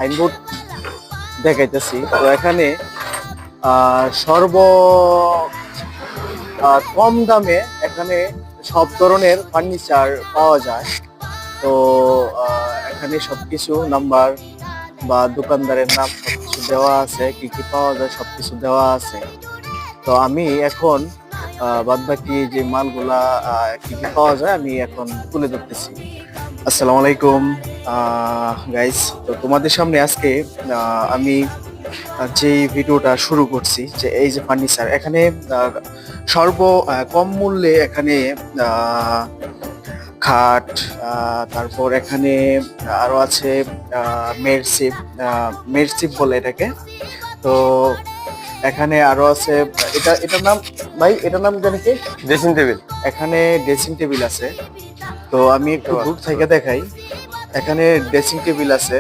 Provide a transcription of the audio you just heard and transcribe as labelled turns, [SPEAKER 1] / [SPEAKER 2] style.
[SPEAKER 1] Signboard দেখাইতেছি। তো এখানে সর্ব কম দামে এখানে সব ধরনের ফার্নিচার পাওয়া যায়। তো এখানে সবকিছু নাম্বার বা দোকানদারের নাম সবকিছু দেওয়া আছে, কি কি পাওয়া যায় সবকিছু দেওয়া আছে। তো আমি এখন বাদ বাকি যে মালগুলা কি কি পাওয়া যায় আমি এখন তুলে ধরতেছি। আসসালামু আলাইকুম গাইস। তো তোমাদের সামনে আজকে আমি যে ভিডিওটা শুরু করছি, যে এই যে ফার্নিচার এখানে সর্ব কম মূল্যে এখানে আহ, খাট, তারপর এখানে আরো আছে মেডসিপ, মেডসিপ বলে এটাকে। তো এখানে আরো আছে, এটার নাম ভাই, এটার নাম জানি কি?
[SPEAKER 2] Dressing table.
[SPEAKER 1] এখানে ড্রেসিং টেবিল আছে। তো আমি একটু দূর থেকে দেখাই। এখানে ড্রেসিং টেবিল আছে,